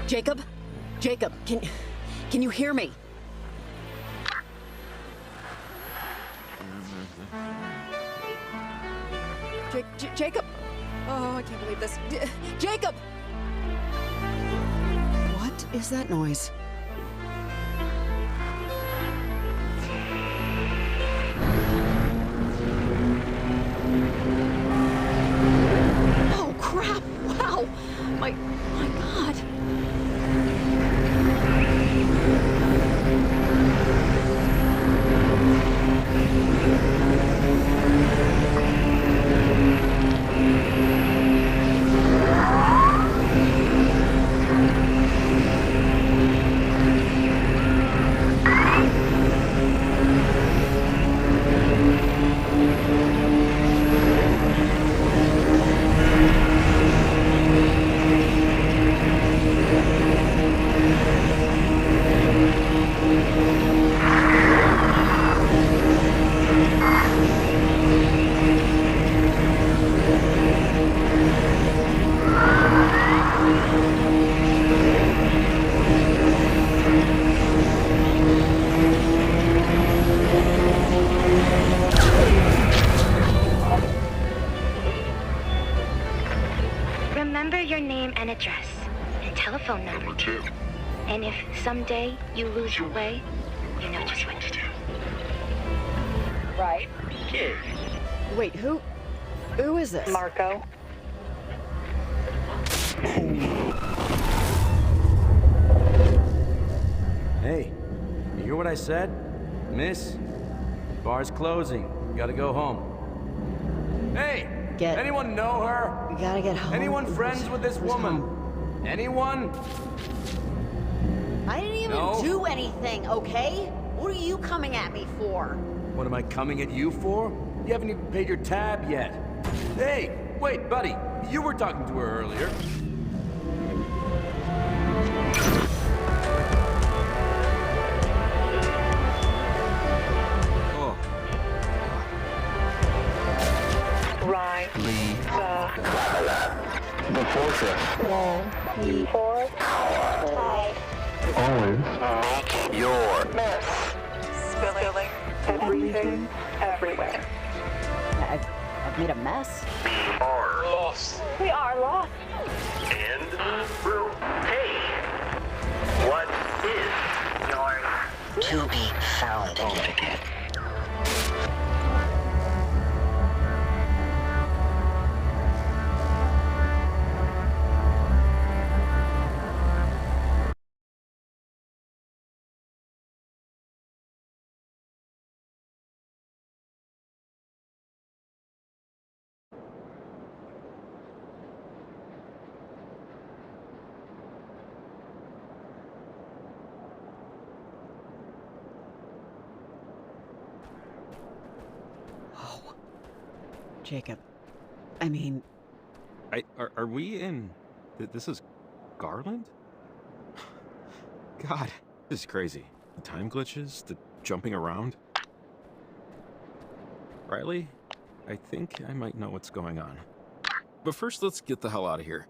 Jacob? Jacob, can you hear me? Jacob? Oh, I can't believe this. Jacob! What is that noise? Oh, crap! Wow! My God! Remember your name and address, and telephone number. Number 2. And if someday you lose your way, you know just what to do. Right. Kid. Wait, who is this? Marco. Hey, you hear what I said? Miss, bar's closing. You gotta go home. Hey! Anyone know her? You gotta get home. Anyone friends with this woman? Home? Anyone? I didn't even No? do anything, okay? What are you coming at me for? What am I coming at you for? You haven't even paid your tab yet. Hey, wait, buddy. You were talking to her earlier. Oh. Right. The fortress. Four. Always make your Mess. Spilling. Everything. Everywhere. I've made a mess. are lost We are lost. and will pay. What is your to be found ticket? Jacob, I mean... Are we in... This is Garland? God, this is crazy. The time glitches, the jumping around. Riley, I think I might know what's going on. But first, let's get the hell out of here.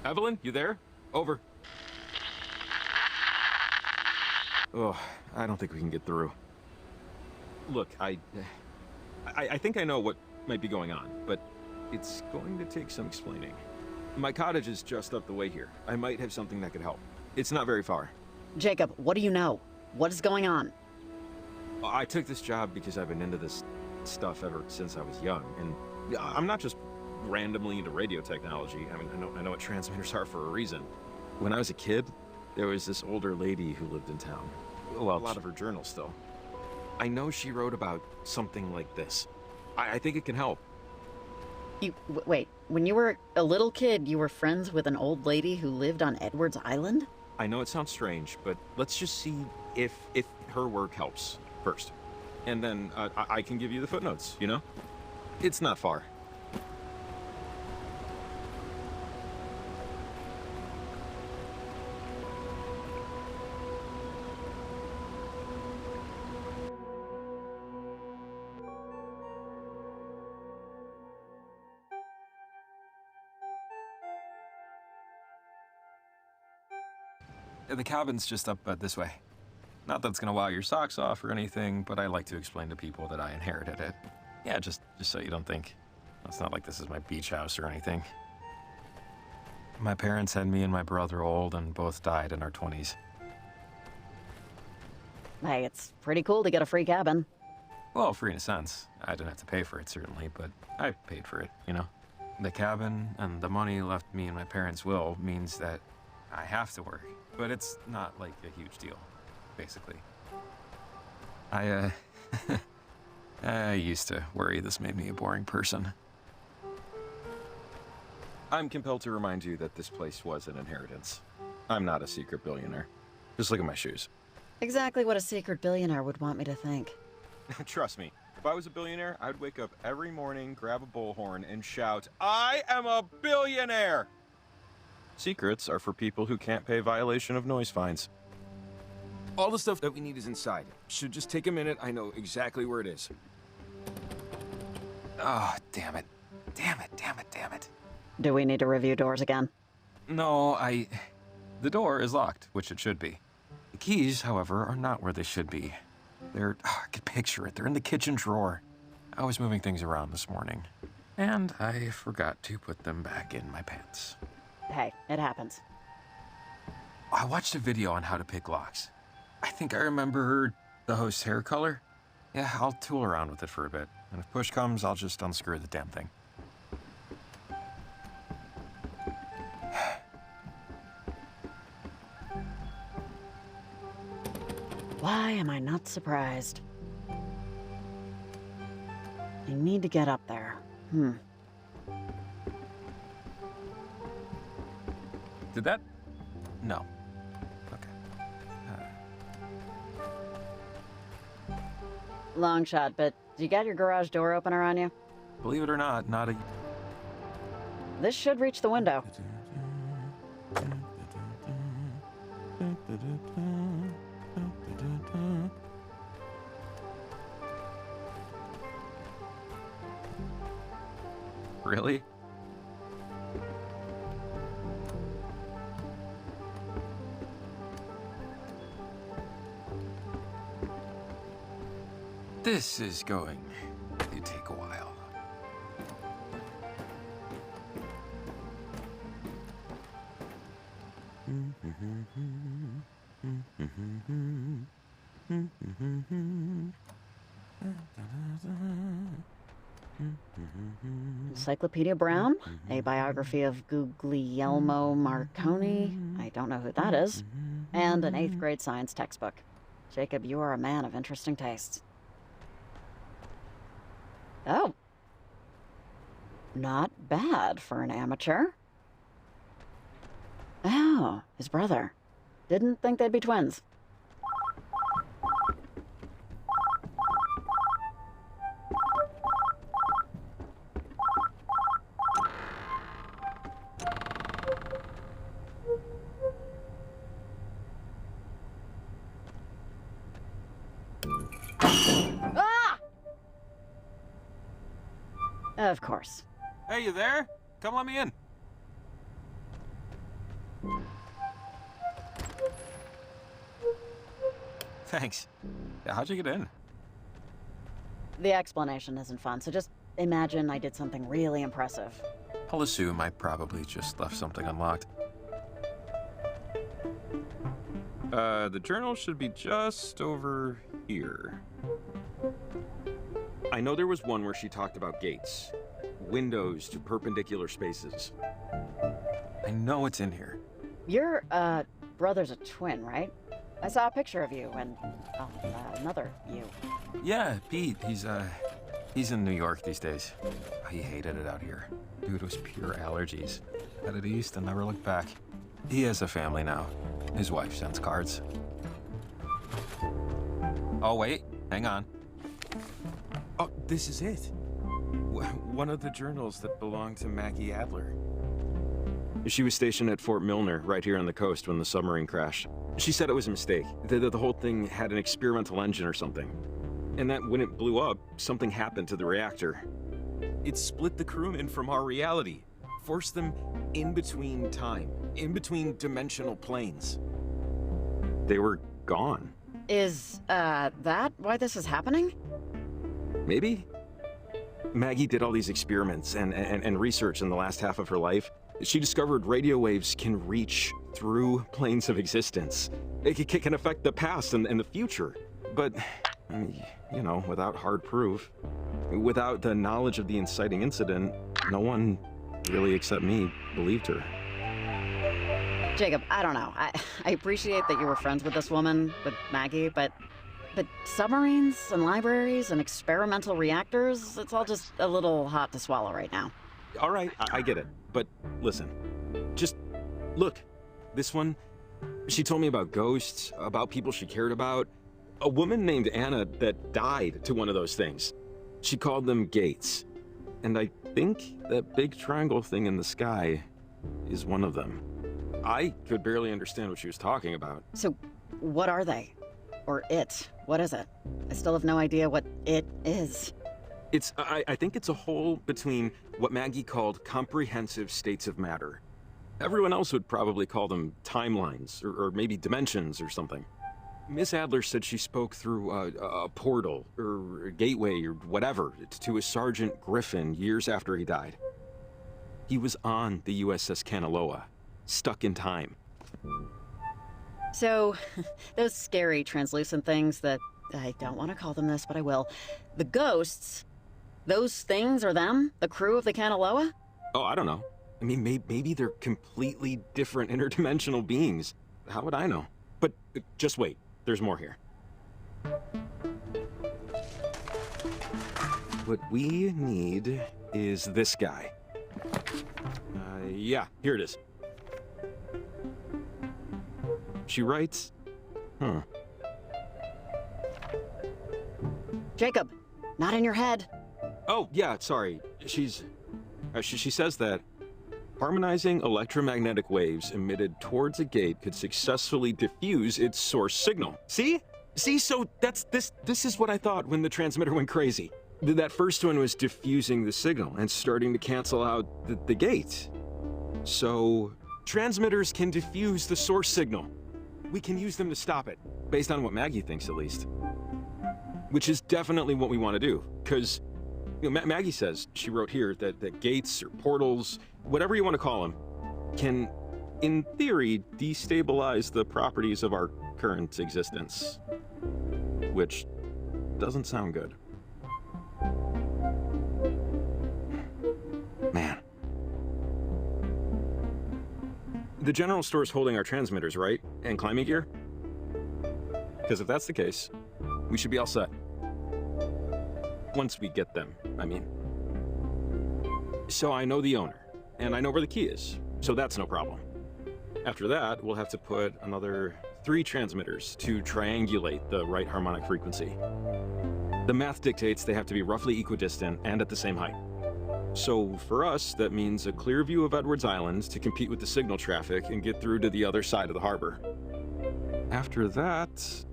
Evelyn, you there? Over. Oh, I don't think we can get through. Look, I think I know what might be going on, but it's going to take some explaining. My cottage is just up the way here. I might have something that could help. It's not very far. Jacob, what do you know? What is going on? I took this job because I've been into this stuff ever since I was young, and I'm not just randomly into radio technology. I mean, I know what transmitters are for a reason. When I was a kid, there was this older lady who lived in town. Well, a lot of her journals still. I know she wrote about something like this. I think it can help. Wait, when you were a little kid, you were friends with an old lady who lived on Edwards Island? I know it sounds strange, but let's just see if her work helps first. And then I can give you the footnotes, you know? It's not far. The cabin's just up this way. Not that it's gonna wow your socks off or anything, but I like to explain to people that I inherited it. Yeah, just so you don't think. It's not like this is my beach house or anything. My parents had me and my brother old and both died in our 20s. Hey, it's pretty cool to get a free cabin. Well, free in a sense. I didn't have to pay for it, certainly, but I paid for it, you know? The cabin and the money left me in my parents' will means that I have to work. But it's not like a huge deal, basically. I used to worry this made me a boring person. I'm compelled to remind you that this place was an inheritance. I'm not a secret billionaire. Just look at my shoes. Exactly what a secret billionaire would want me to think. Trust me, if I was a billionaire, I'd wake up every morning, grab a bullhorn, and shout, "I am a billionaire!" Secrets are for people who can't pay violation of noise fines. All the stuff that we need is inside. Should just take a minute. I know exactly where it is. Oh, damn it. Damn it, damn it, damn it. Do we need to review doors again? No, the door is locked, which it should be. The keys, however, are not where they should be. I could picture it. They're in the kitchen drawer. I was moving things around this morning, and I forgot to put them back in my pants. Hey, it happens. I watched a video on how to pick locks. I think I remember the host's hair color. Yeah, I'll tool around with it for a bit, and if push comes, I'll just unscrew the damn thing. Why am I not surprised? I need to get up there. Did that? No. Okay. Long shot, but you got your garage door opener on you? Believe it or not, not a... This should reach the window. Really? This is going to take a while. Encyclopedia Brown, a biography of Guglielmo Marconi, I don't know who that is, and an 8th grade science textbook. Jacob, you are a man of interesting tastes. Oh. Not bad for an amateur. Oh, his brother. Didn't think they'd be twins. Ah! Of course. Hey, you there? Come let me in. Thanks. Yeah, how'd you get in? The explanation isn't fun, so just imagine I did something really impressive. I'll assume I probably just left something unlocked. The journal should be just over here. I know there was one where she talked about gates. Windows to perpendicular spaces. I know it's in here. Your, brother's a twin, right? I saw a picture of you and, another you. Yeah, Pete. He's in New York these days. He hated it out here. Dude, it was pure allergies. Headed east and never looked back. He has a family now. His wife sends cards. Oh, wait. Hang on. Oh, this is it. One of the journals that belonged to Maggie Adler. She was stationed at Fort Milner, right here on the coast, when the submarine crashed. She said it was a mistake, that the whole thing had an experimental engine or something. And that when it blew up, something happened to the reactor. It split the crewmen from our reality, forced them in between time, in between dimensional planes. They were gone. Is, that why this is happening? Maybe? Maggie did all these experiments and research in the last half of her life. She discovered radio waves can reach through planes of existence. It can affect the past and the future. But, I mean, you know, without hard proof, without the knowledge of the inciting incident, no one, really except me, believed her. Jacob, I don't know. I appreciate that you were friends with this woman, with Maggie, but submarines and libraries and experimental reactors, it's all just a little hot to swallow right now. All right, I get it. But listen, just look. This one, she told me about ghosts, about people she cared about. A woman named Anna that died to one of those things. She called them gates. And I think that big triangle thing in the sky is one of them. I could barely understand what she was talking about. So, what are they? Or it? What is it? I still have no idea what it is. I think it's a hole between what Maggie called comprehensive states of matter. Everyone else would probably call them timelines, or maybe dimensions or something. Miss Adler said she spoke through a portal, or a gateway, or whatever, to a Sergeant Griffin years after he died. He was on the USS Kanaloa, stuck in time. So, those scary translucent things that, I don't want to call them this, but I will. The ghosts, those things are them? The crew of the Kanaloa? Oh, I don't know. I mean, maybe they're completely different interdimensional beings. How would I know? But just wait, there's more here. What we need is this guy. Yeah, here it is. She writes, Jacob, not in your head. Oh, yeah, sorry. She says that harmonizing electromagnetic waves emitted towards a gate could successfully diffuse its source signal. See? So this is what I thought when the transmitter went crazy. That first one was diffusing the signal and starting to cancel out the gate. So, transmitters can diffuse the source signal. We can use them to stop it, based on what Maggie thinks at least. Which is definitely what we want to do, because Maggie says, she wrote here, that gates or portals, whatever you want to call them, can, in theory, destabilize the properties of our current existence. Which doesn't sound good. Man. The general store's holding our transmitters, right? And climbing gear? Because if that's the case, we should be all set. Once we get them, I mean. So I know the owner, and I know where the key is, so that's no problem. After that, we'll have to put another 3 transmitters to triangulate the right harmonic frequency. The math dictates they have to be roughly equidistant and at the same height. So for us, that means a clear view of Edwards Island to compete with the signal traffic and get through to the other side of the harbor. After that,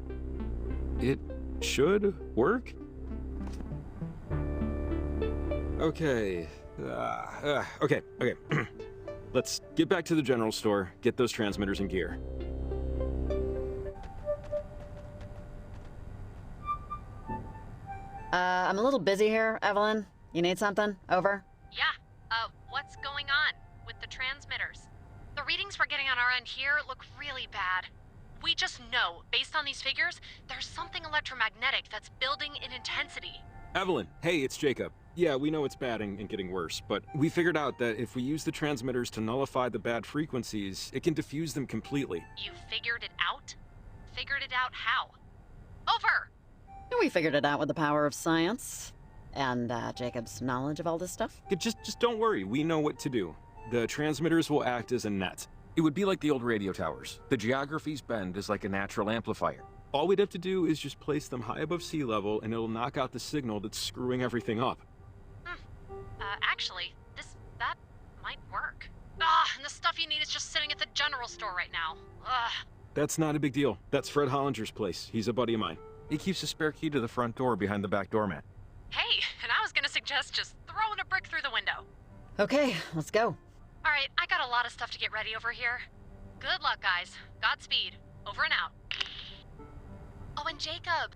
it should work. Okay. Okay. Let's get back to the general store, get those transmitters in gear. I'm a little busy here, Evelyn. You need something? Over? Yeah, what's going on with the transmitters? The readings we're getting on our end here look really bad. We just know, based on these figures, there's something electromagnetic that's building in intensity. Evelyn, hey, it's Jacob. Yeah, we know it's bad and getting worse, but we figured out that if we use the transmitters to nullify the bad frequencies, it can diffuse them completely. You figured it out? Figured it out how? Over! We figured it out with the power of science. And, Jacob's knowledge of all this stuff? Just don't worry, we know what to do. The transmitters will act as a net. It would be like the old radio towers. The geography's bend is like a natural amplifier. All we'd have to do is just place them high above sea level and it'll knock out the signal that's screwing everything up. Actually, that might work. And the stuff you need is just sitting at the general store right now. That's not a big deal. That's Fred Hollinger's place. He's a buddy of mine. He keeps a spare key to the front door behind the back doormat. Hey, and I was gonna suggest just throwing a brick through the window. Okay, let's go. All right, I got a lot of stuff to get ready over here. Good luck, guys. Godspeed. Over and out. Jacob!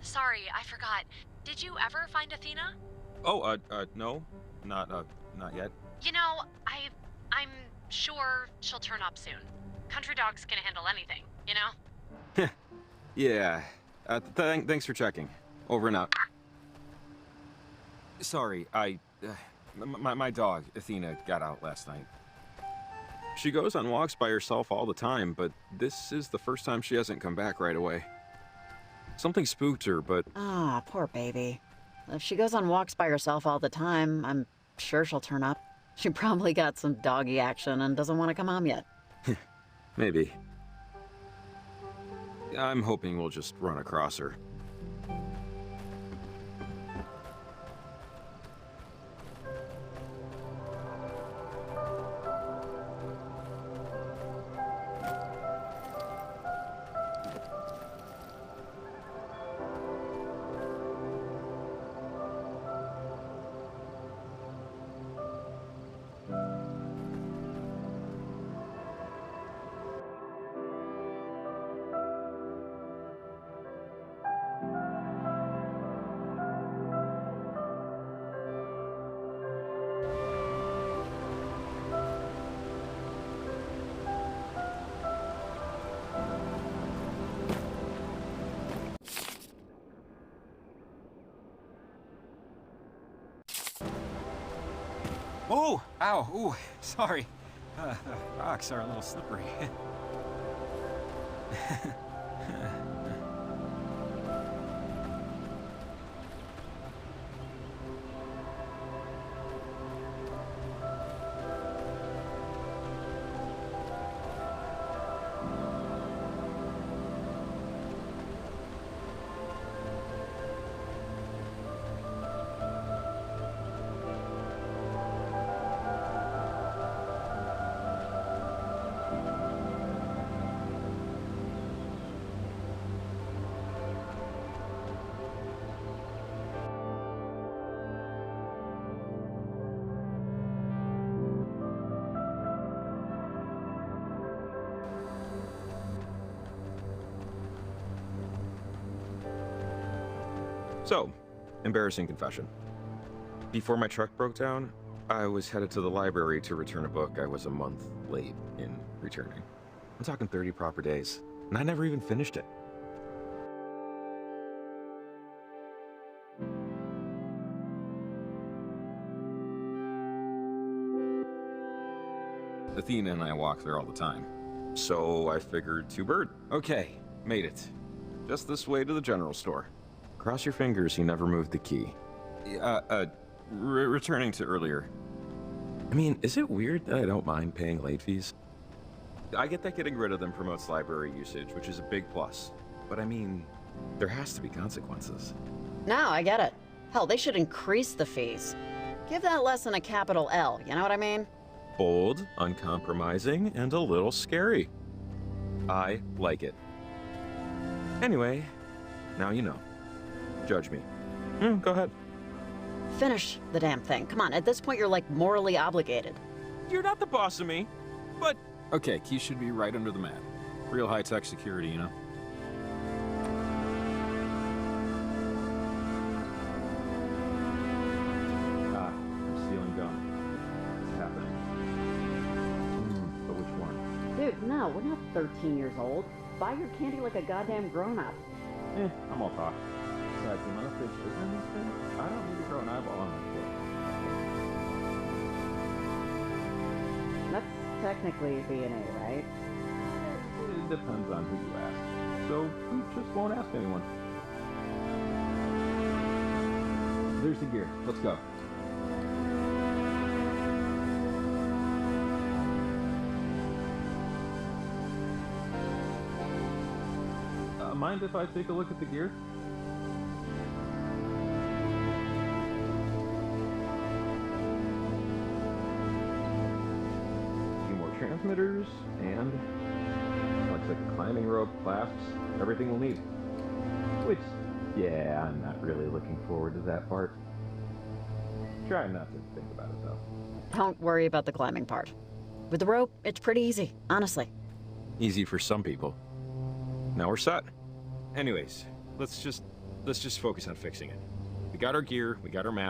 Sorry, I forgot. Did you ever find Athena? Oh, no. Not yet. You know, I'm sure she'll turn up soon. Country dog's gonna handle anything, you know? Yeah. Thanks for checking. Over and out. Sorry, my dog, Athena, got out last night. She goes on walks by herself all the time, but this is the first time she hasn't come back right away. Something spooked her, but... Ah, poor baby. If she goes on walks by herself all the time, I'm sure she'll turn up. She probably got some doggy action and doesn't want to come home yet. Maybe. I'm hoping we'll just run across her. Oh! Ow! Ooh, sorry. The rocks are a little slippery. So, embarrassing confession. Before my truck broke down, I was headed to the library to return a book I was a month late in returning. I'm talking 30 proper days, and I never even finished it. Athena and I walk there all the time, so I figured two bird. Okay, made it. Just this way to the general store. Cross your fingers he never moved the key. Returning to earlier. I mean, is it weird that I don't mind paying late fees? I get that getting rid of them promotes library usage, which is a big plus. But I mean, there has to be consequences. No, I get it. Hell, they should increase the fees. Give that lesson a capital L, you know what I mean? Bold, uncompromising, and a little scary. I like it. Anyway, now you know. Judge me. Go ahead. Finish the damn thing. Come on, at this point you're like morally obligated. You're not the boss of me, but... Okay, keys should be right under the mat. Real high-tech security, you know? I'm stealing gum. It's happening. But which one? Dude, no, we're not 13 years old. Buy your candy like a goddamn grown-up. I'm all talk. Besides, the amount of fish sugar in these things, I don't need to grow an eyeball on my foot. That's technically DNA, right? It depends on who you ask. So, we just won't ask anyone. There's the gear. Let's go. Mind if I take a look at the gear? A few more transmitters, and looks like a climbing rope, clasps, everything we'll need. Which, yeah, I'm not really looking forward to that part. try not to think about it, though. Don't worry about the climbing part. With the rope, it's pretty easy, honestly. Easy for some people. Now we're set. Anyways, let's just focus on fixing it. We got our gear, we got our map.